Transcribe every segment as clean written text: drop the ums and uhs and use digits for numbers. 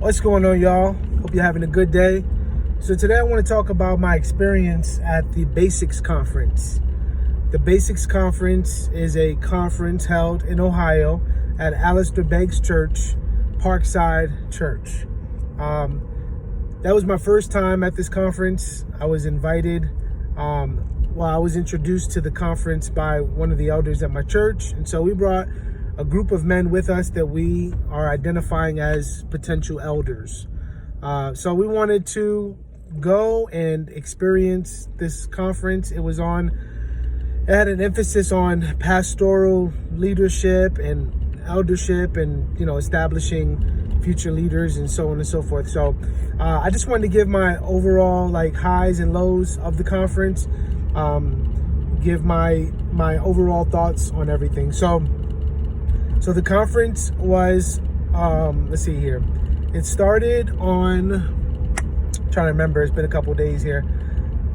What's going on, y'all? Hope you're having a good day. So today I want to talk about my experience at the Basics Conference. The Basics Conference is a conference held in Ohio at Alistair Begg's church, Parkside Church. That was my first time at this conference. I was invited. I was introduced to the conference by one of the elders at my church. And so we brought a group of men with us that we are identifying as potential elders. So we wanted to go and experience this conference. It had an emphasis on pastoral leadership and eldership and, establishing future leaders and so on and so forth. So I just wanted to give my overall highs and lows of the conference, give my overall thoughts on everything. So the conference was, let's see here. It started on, I'm trying to remember, it's been a couple days here.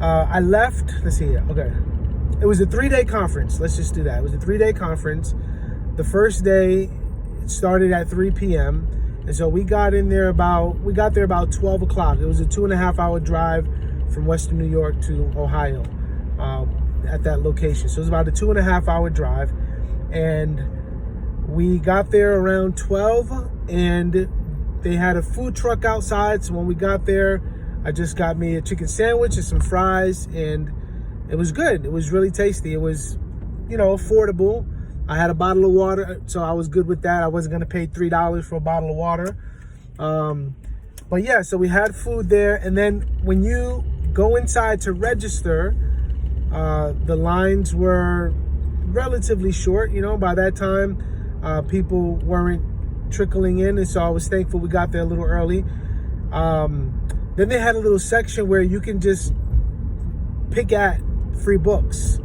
I left, let's see here, okay. It was a 3-day conference. Let's just do that. It was a 3-day conference. The first day it started at 3 p.m. And so we got there about 12 o'clock. It was a 2.5-hour drive from Western New York to Ohio at that location. So it was about a 2.5-hour drive. And we got there around 12 and they had a food truck outside. So when we got there, I just got me a chicken sandwich and some fries, and it was good. It was really tasty. It was, affordable. I had a bottle of water, so I was good with that. I wasn't going to pay $3 for a bottle of water. But yeah, so we had food there. And then when you go inside to register, the lines were relatively short. By that time, people weren't trickling in. And so I was thankful we got there a little early. Then they had a little section where you can just pick at free books.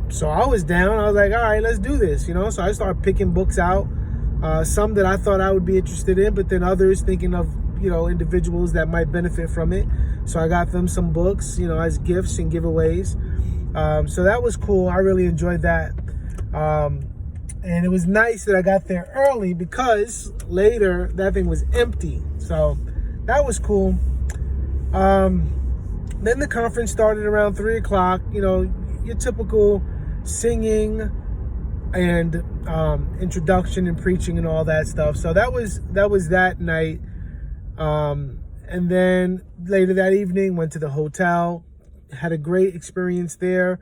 So I was down. I was like, all right, let's do this, So I started picking books out, some that I thought I would be interested in, but then others thinking of, individuals that might benefit from it. So I got them some books, as gifts and giveaways. So that was cool. I really enjoyed that. And it was nice that I got there early because later that thing was empty. So that was cool. Then the conference started around 3 o'clock, your typical singing and introduction and preaching and all that stuff. So that was that night. And then later that evening, went to the hotel, had a great experience there.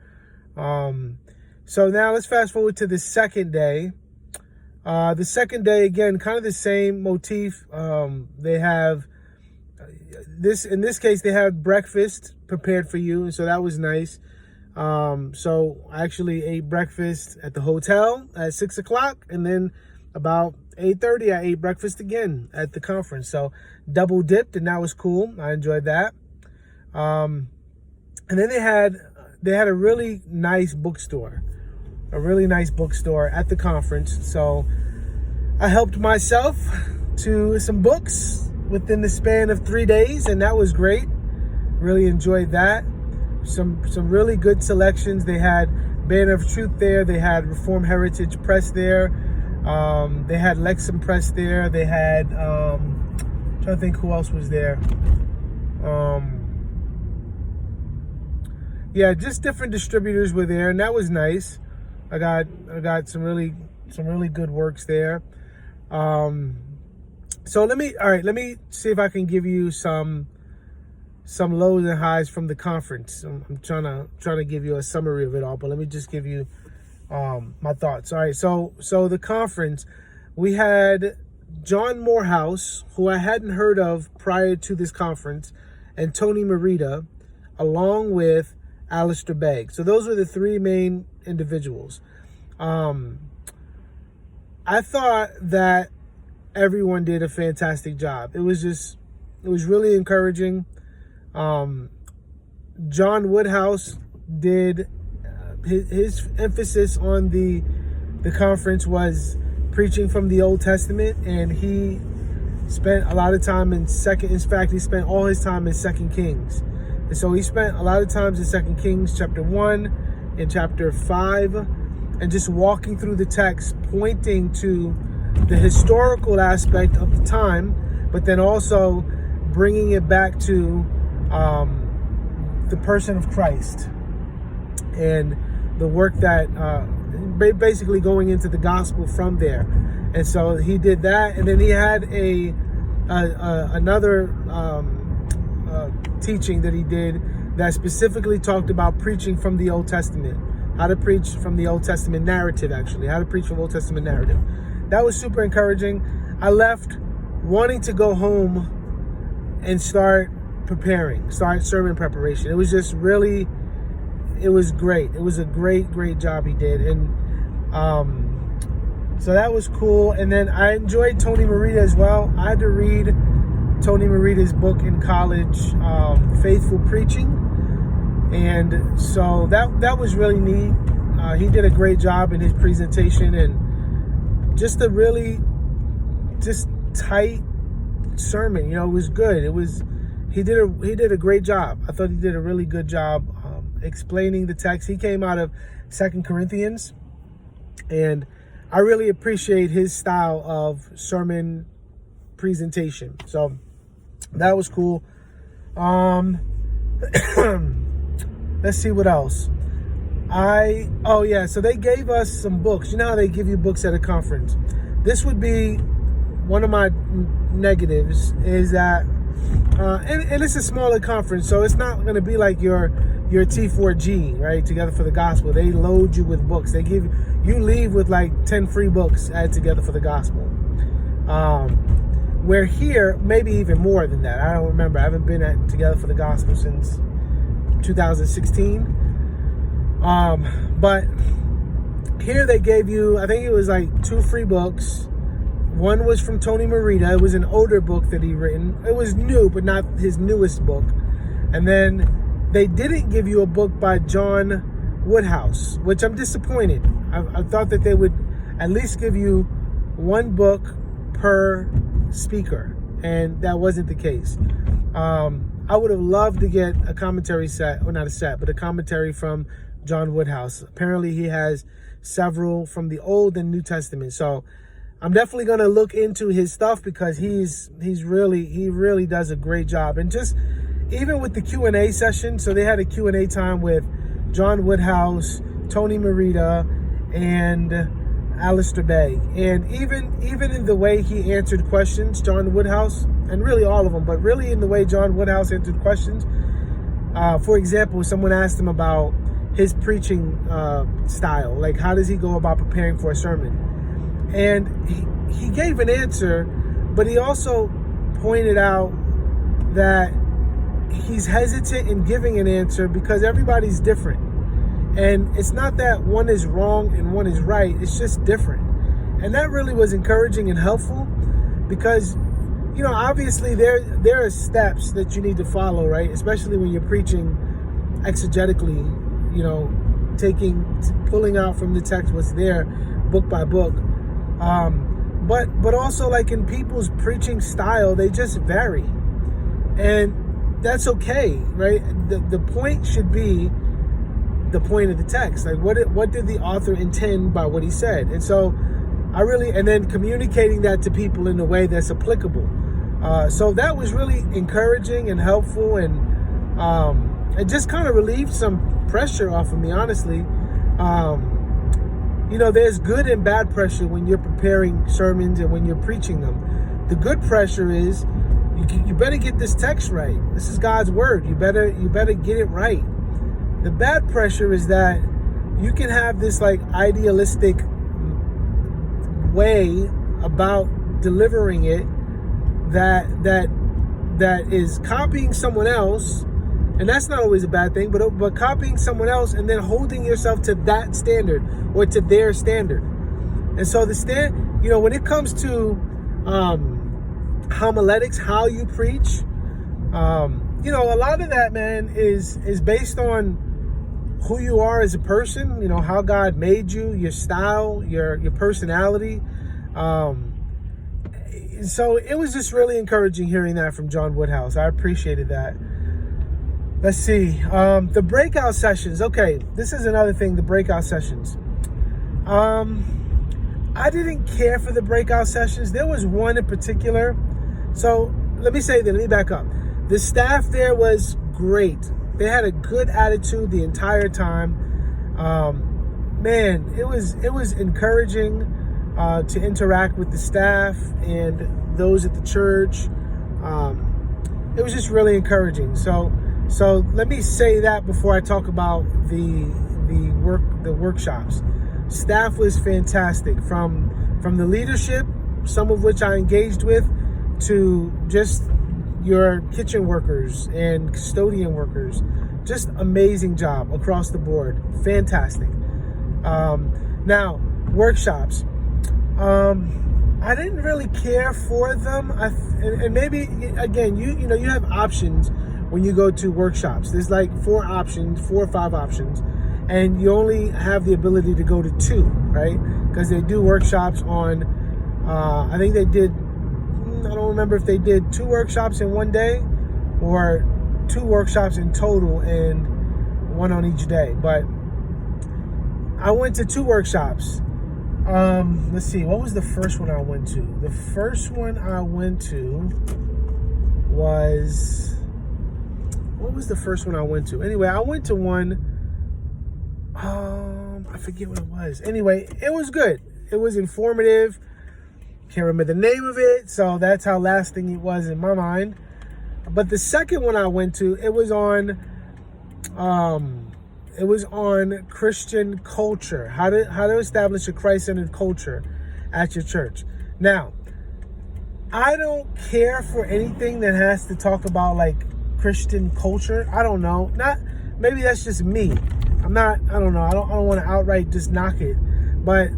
So now let's fast forward to the second day. The second day, again, kind of the same motif. They have in this case, they had breakfast prepared for you. And so that was nice. So I actually ate breakfast at the hotel at 6 o'clock. And then about 8:30, I ate breakfast again at the conference. So double dipped, and that was cool. I enjoyed that. And then they had a really nice bookstore. A really nice bookstore at the conference. So I helped myself to some books within the span of 3 days, and that was great. Really enjoyed that. Some really good selections. They had Banner of Truth there. They had Reformed Heritage Press there. They had Lexham Press there. They had I'm trying to think who else was there. Yeah, just different distributors were there, and that was nice. I got some really good works there. So let me see if I can give you some lows and highs from the conference. I'm trying to give you a summary of it all, but let me just give you my thoughts. All right, so the conference, we had John Morehouse, who I hadn't heard of prior to this conference, and Tony Merida, along with Alistair Begg. So those were the three main individuals. I thought that everyone did a fantastic job. It was really encouraging. John Woodhouse did his emphasis on the conference was preaching from the Old Testament, and he spent a lot of time in he spent all his time in 2 Kings. And so he spent a lot of times in 2 Kings chapter 1 and chapter 5, and just walking through the text, pointing to the historical aspect of the time, but then also bringing it back to the person of Christ and the work that basically going into the gospel from there. And so he did that, and then he had another teaching that he did that specifically talked about preaching from the Old Testament, how to preach from the Old Testament narrative, actually, how to preach from Old Testament narrative. That was super encouraging. I left wanting to go home and start sermon preparation. It was just really, it was great. It was a great job he did. And so that was cool. And then I enjoyed Tony Merida as well. I had to read Tony Merida's book in college, Faithful Preaching. And so that was really neat. He did a great job in his presentation, and just a really just tight sermon. You know, it was good. He did a great job. I thought he did a really good job explaining the text. He came out of 2 Corinthians, and I really appreciate his style of sermon presentation. So that was cool. Let's see what else. So they gave us some books. You know how they give you books at a conference? This would be one of my negatives, is that and it's a smaller conference, so it's not going to be like your T4G, right? Together for the Gospel. They load you with books. They give you leave with like 10 free books at Together for the Gospel. Where here, maybe even more than that. I don't remember. I haven't been at Together for the Gospel since 2016. But here they gave you, I think it was like 2 free books. One was from Tony Merida. It was an older book that he'd written. It was new, but not his newest book. And then they didn't give you a book by John Woodhouse, which I'm disappointed. I thought that they would at least give you 1 book per speaker, and that wasn't the case. I would have loved to get a commentary set, or not a set, but a commentary from John Woodhouse. Apparently he has several from the Old and New Testament. So I'm definitely going to look into his stuff, because he really does a great job. And just even with the Q&A session, so they had a Q&A time with John Woodhouse, Tony Merida, and Alistair Begg. And even in the way he answered questions, John Woodhouse, and really all of them, but really in the way John Woodhouse answered questions. For example, someone asked him about his preaching style, like how does he go about preparing for a sermon? And he gave an answer, but he also pointed out that he's hesitant in giving an answer because everybody's different. And it's not that one is wrong and one is right, it's just different. And that really was encouraging and helpful, because, you know, obviously there are steps that you need to follow, right? Especially when you're preaching exegetically, you know, pulling out from the text what's there, book by book. But also, like, in people's preaching style, they just vary. And that's okay, right? The point should be the point of the text. Like, what did the author intend by what he said? And so and then communicating that to people in a way that's applicable. So that was really encouraging and helpful, and it just kind of relieved some pressure off of me, honestly. You know, there's good and bad pressure when you're preparing sermons and when you're preaching them. The good pressure is you better get this text right. This is God's word. You better get it right. The bad pressure is that you can have this like idealistic way about delivering it that is copying someone else, and that's not always a bad thing, but copying someone else and then holding yourself to that standard or to their standard. And so when it comes to homiletics, how you preach, a lot of that, man, is based on who you are as a person, you know, how God made you, your style, your personality. So it was just really encouraging hearing that from John Woodhouse. I appreciated that. Let's see. The breakout sessions. Okay, this is another thing, the breakout sessions. I didn't care for the breakout sessions. There was one in particular So let me back up. The staff there was great. They had a good attitude the entire time. Man, it was encouraging to interact with the staff and those at the church. It was just really encouraging. So let me say that before I talk about the workshops. Staff was fantastic, from the leadership, some of which I engaged with, to just your kitchen workers and custodian workers. Just amazing job across the board. Fantastic. Now, workshops. I didn't really care for them. And maybe, again, you know, you have options when you go to workshops. There's like 4 or 5 options. And you only have the ability to go to 2, right? Because they do workshops on, I think they did, I don't remember if they did 2 workshops in one day or 2 workshops in total and 1 on each day. But I went to 2 workshops. Let's see, what was the first one I went to? The first one I went to was, what was the first one I went to? Anyway, I went to one, I forget what it was. Anyway, it was good. It was informative. Can't remember the name of it, so that's how lasting it was in my mind. But the second one I went to, it was on Christian culture, how to establish a Christ-centered culture at your church. Now, I don't care for anything that has to talk about like Christian culture. I don't know. Maybe that's just me. I don't know. I don't want to outright just knock it, but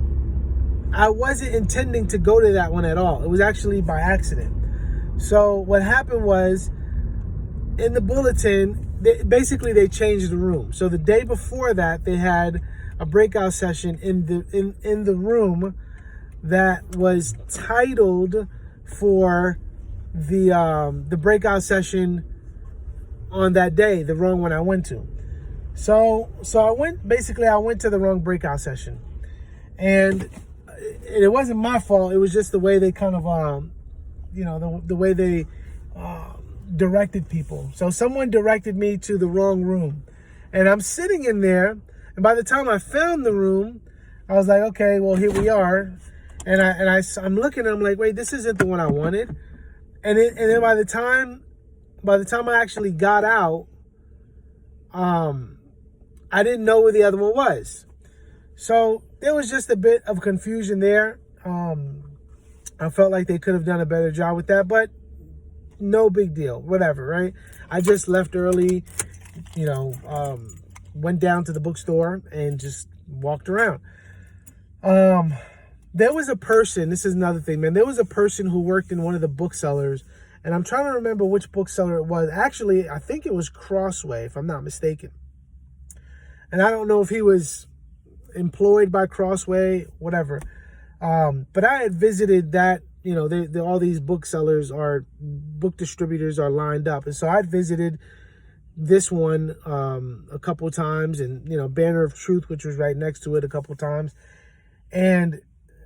I wasn't intending to go to that one at all. It was actually by accident. So what happened was, in the bulletin, they changed the room. So the day before that, they had a breakout session in the room that was titled for the breakout session on that day, the wrong one I went to. So I went to the wrong breakout session, and it wasn't my fault. It was just the way they kind of, the way they directed people. So someone directed me to the wrong room, and I'm sitting in there, and by the time I found the room, I was like, okay, well, here we are. And I'm looking, and I'm like, wait, this isn't the one I wanted. And then by the time I actually got out, I didn't know where the other one was. So there was just a bit of confusion there. I felt like they could have done a better job with that, but no big deal, whatever, right? I just left early, went down to the bookstore and just walked around. There was a person, this is another thing, man. There was a person who worked in one of the booksellers, and I'm trying to remember which bookseller it was. Actually, I think it was Crossway, if I'm not mistaken. And I don't know if he was employed by Crossway, whatever. But I had visited that, all these booksellers book distributors are lined up. And so I'd visited this one a couple of times, and, Banner of Truth, which was right next to it, a couple of times. And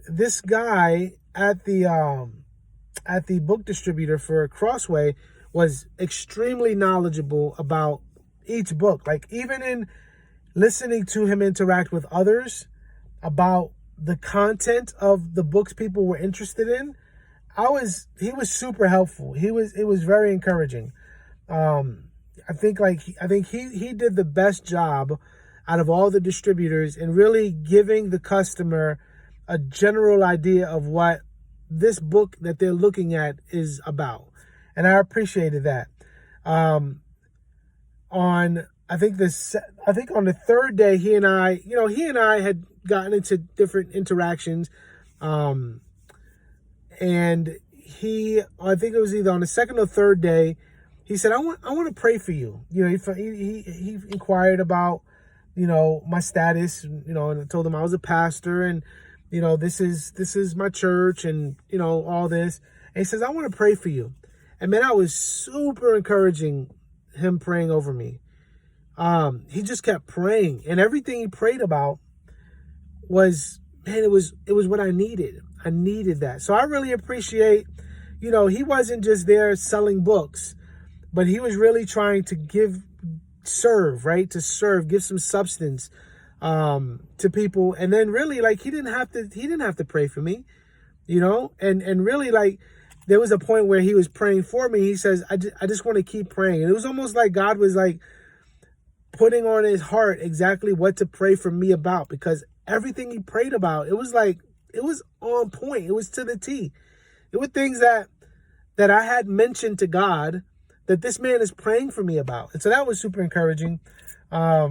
this guy at the book distributor for Crossway was extremely knowledgeable about each book. Like, even in listening to him interact with others about the content of the books people were interested in, he was super helpful. It was very encouraging. I think he did the best job out of all the distributors in really giving the customer a general idea of what this book that they're looking at is about. And I appreciated that. On the third day, he and I had gotten into different interactions. And I think it was either on the second or third day, he said, I want to pray for you. He inquired about, my status, and I told him I was a pastor, and, this is my church, and, all this. And he says, I want to pray for you. And man, I was super encouraging him praying over me. He just kept praying, and everything he prayed about was, man, it was what I needed. I needed that. So I really appreciate, he wasn't just there selling books, but he was really trying to serve, right? To serve, give some substance to people. And then really, like, he didn't have to pray for me, and really, like, there was a point where he was praying for me. He says, I just want to keep praying. And it was almost like God was like putting on his heart exactly what to pray for me about, because everything he prayed about, it was on point. It was to the T. It were things that I had mentioned to God that this man is praying for me about. And so that was super encouraging. I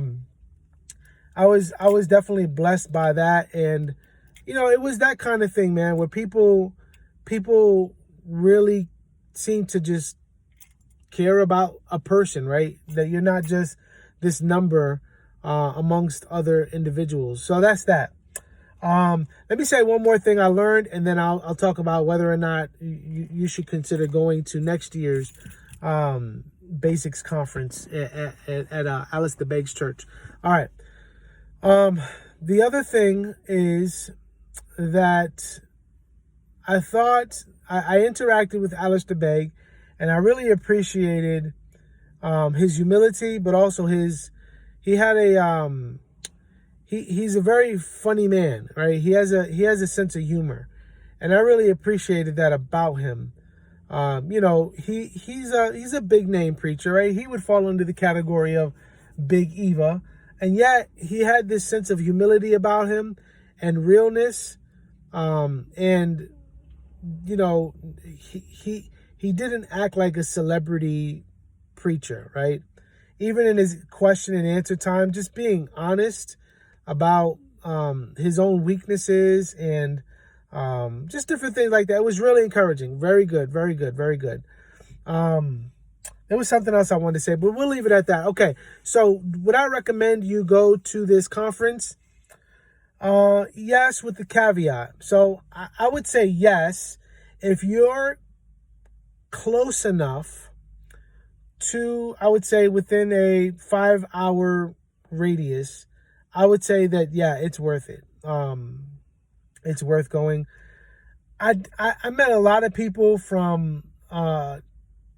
was definitely blessed by that. And, it was that kind of thing, man, where people really seem to just care about a person, right? That you're not just this number amongst other individuals. So that's that. Let me say one more thing I learned, and then I'll talk about whether or not you should consider going to next year's Basics Conference at Alistair Begg's church. All right. The other thing is that I thought I interacted with Alistair Begg, and I really appreciated his humility, but also he's a very funny man, right? He has a sense of humor, and I really appreciated that about him. He's a big name preacher, right? He would fall under the category of Big Eva, and yet he had this sense of humility about him and realness. And he didn't act like a celebrity preacher, right? Even in his question and answer time, just being honest about his own weaknesses and just different things like that. It was really encouraging. Very good, very good, very good. There was something else I wanted to say, but we'll leave it at that. Okay, so would I recommend you go to this conference? Yes, with the caveat. So I would say yes if you're close enough to, I would say, within a 5-hour radius. I would say that, yeah, it's worth it. It's worth going. I met a lot of people from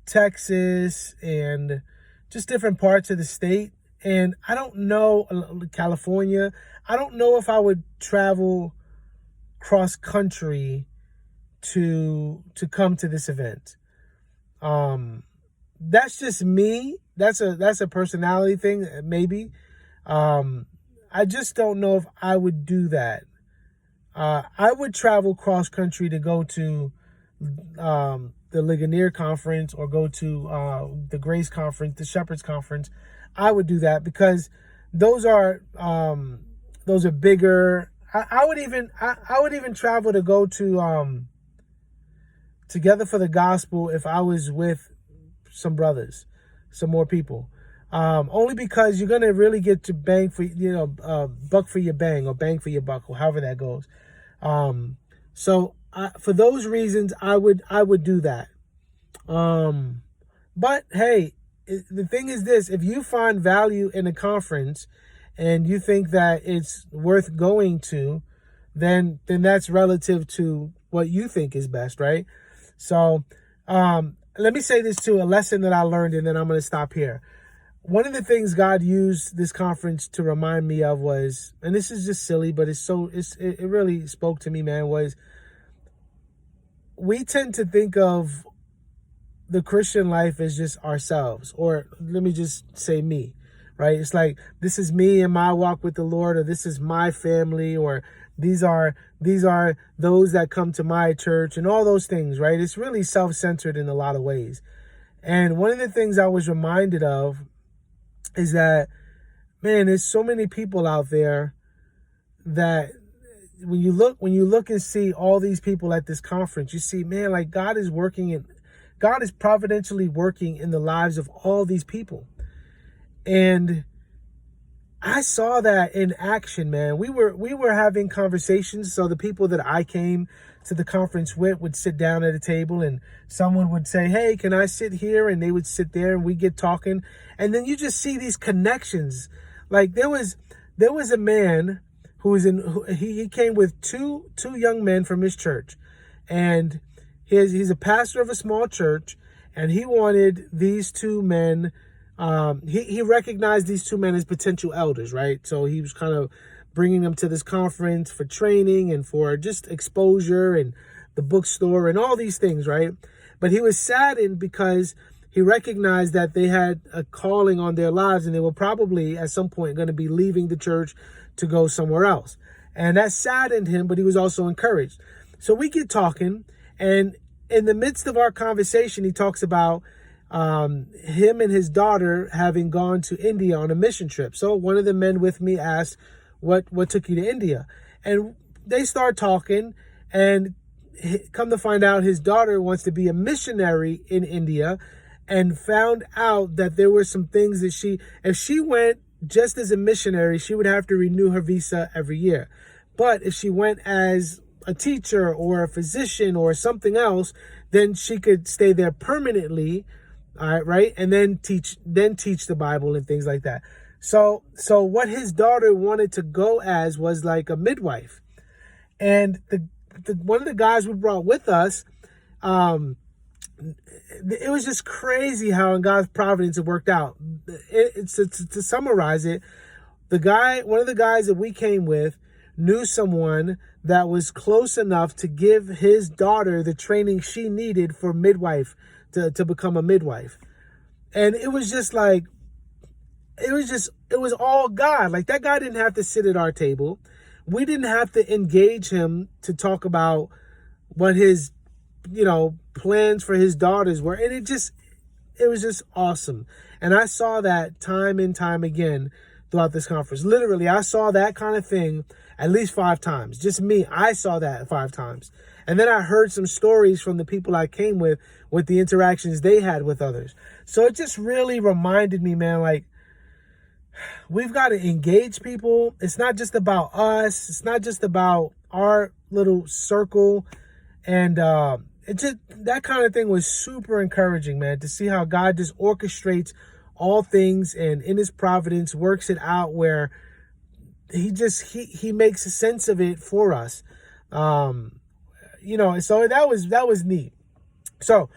Texas and just different parts of the state. And I don't know, California, I don't know if I would travel cross country to come to this event. That's just me. That's a personality thing, maybe. I just don't know if I would do that. I would travel cross country to go to the Ligonier Conference or go to the Grace Conference, the Shepherd's Conference. I would do that because those are bigger. I would even travel to go to Together for the Gospel if I was with some brothers, some more people. Only because you're gonna really get to bang for buck for your bang or bang for your buck, or however that goes. So for those reasons, I would do that. But hey, the thing is this: if you find value in a conference and you think that it's worth going to, then that's relative to what you think is best, right? So let me say this too, a lesson that I learned, and then I'm going to stop here. One of the things God used this conference to remind me of was, and this is just silly, but it really spoke to me, man, was we tend to think of the Christian life as just ourselves, or let me just say me, right? It's like, this is me and my walk with the Lord, or this is my family, or these are those that come to my church, and all those things, right? It's really self-centered in a lot of ways. And one of the things I was reminded of is that, man, there's so many people out there that when you look and see all these people at this conference, you see, man, like God is providentially working in the lives of all these people. And I saw that in action, man. We were having conversations. So the people that I came to the conference with would sit down at a table, and someone would say, "Hey, can I sit here?" And they would sit there, and we get talking. And then you just see these connections. Like there was a man he came with two young men from his church, and he's a pastor of a small church, and he wanted these two men. He recognized these two men as potential elders, right? So he was kind of bringing them to this conference for training and for just exposure and the bookstore and all these things, right? But he was saddened because he recognized that they had a calling on their lives, and they were probably at some point going to be leaving the church to go somewhere else. And that saddened him, but he was also encouraged. So we get talking, and in the midst of our conversation, he talks about him and his daughter having gone to India on a mission trip. So one of the men with me asked, what took you to India? And they start talking, and come to find out his daughter wants to be a missionary in India, and found out that there were some things that if she went just as a missionary, she would have to renew her visa every year. But if she went as a teacher or a physician or something else, then she could stay there permanently, right? And then teach the Bible and things like that. So what his daughter wanted to go as was like a midwife. And one of the guys we brought with us, it was just crazy how in God's providence it worked out. To summarize it, one of the guys that we came with knew someone that was close enough to give his daughter the training she needed for midwife, to become a midwife. And it was just like, it was all God. Like, that guy didn't have to sit at our table. We didn't have to engage him to talk about what his, plans for his daughters were. And it was just awesome. And I saw that time and time again throughout this conference. Literally, I saw that kind of thing at least 5 times. Just me, I saw that 5 times. And then I heard some stories from the people I came with the interactions they had with others. So it just really reminded me, man, like, we've got to engage people. It's not just about us. It's not just about our little circle. And that kind of thing was super encouraging, man, to see how God just orchestrates all things and in his providence works it out where he makes a sense of it for us. So that was neat. So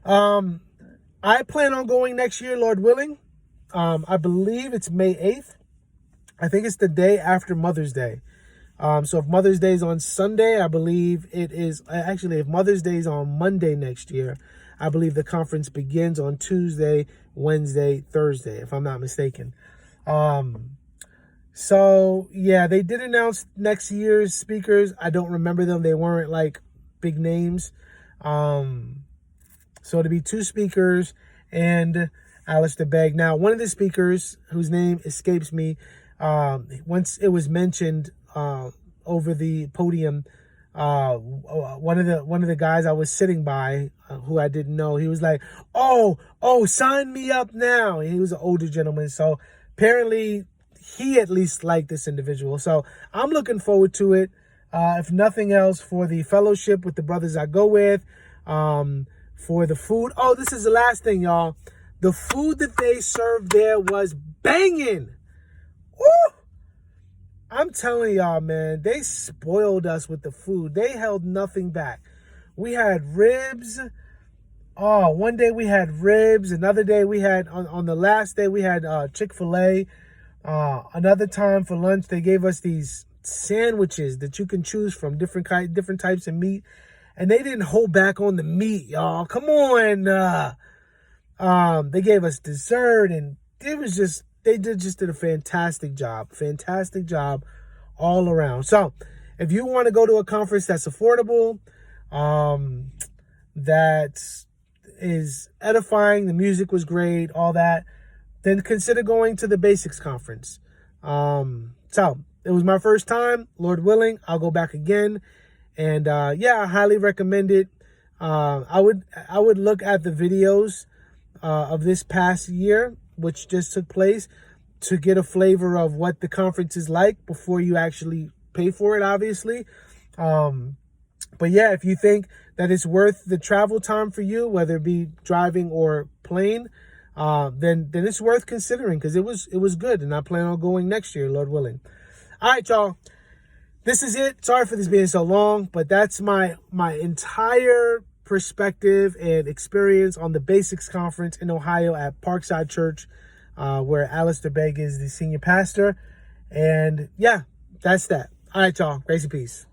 I plan on going next year, Lord willing. I believe it's May 8th. I think it's the day after Mother's Day. So if Mother's Day is on Sunday, I believe it is, actually, if Mother's Day is on Monday next year, I believe the conference begins on Tuesday, Wednesday, Thursday, if I'm not mistaken. So yeah, they did announce next year's speakers. I don't remember them. They weren't like big names. So to be 2 speakers and Alistair Begg. Now, one of the speakers whose name escapes me, once it was mentioned over the podium, one of the guys I was sitting by, who I didn't know, he was like, oh, sign me up now. And he was an older gentleman, so apparently he at least liked this individual. So I'm looking forward to it, if nothing else, for the fellowship with the brothers I go with, for the food. Oh, this is the last thing, y'all. The food that they served there was banging. Woo! I'm telling y'all, man, they spoiled us with the food. They held nothing back. We had ribs. Oh, one day we had ribs. Another day we had, on the last day, we had Chick-fil-A. Another time for lunch, they gave us these sandwiches that you can choose from, different types of meat. And they didn't hold back on the meat, y'all. Come on. They gave us dessert, and it was just, they did a fantastic job all around. So if you want to go to a conference that's affordable, that is edifying, the music was great, all that, then consider going to the Basics Conference. So it was my first time. Lord willing, I'll go back again. And I highly recommend it. I would look at the videos of this past year, which just took place, to get a flavor of what the conference is like before you actually pay for it, obviously. But yeah, if you think that it's worth the travel time for you, whether it be driving or plane, then it's worth considering, because it was good, and I plan on going next year, Lord willing. All right, y'all. This is it. Sorry for this being so long, but that's my entire perspective and experience on the Basics Conference in Ohio at Parkside Church, where Alistair Begg is the senior pastor. And yeah, that's that. All right, y'all. Grace and peace.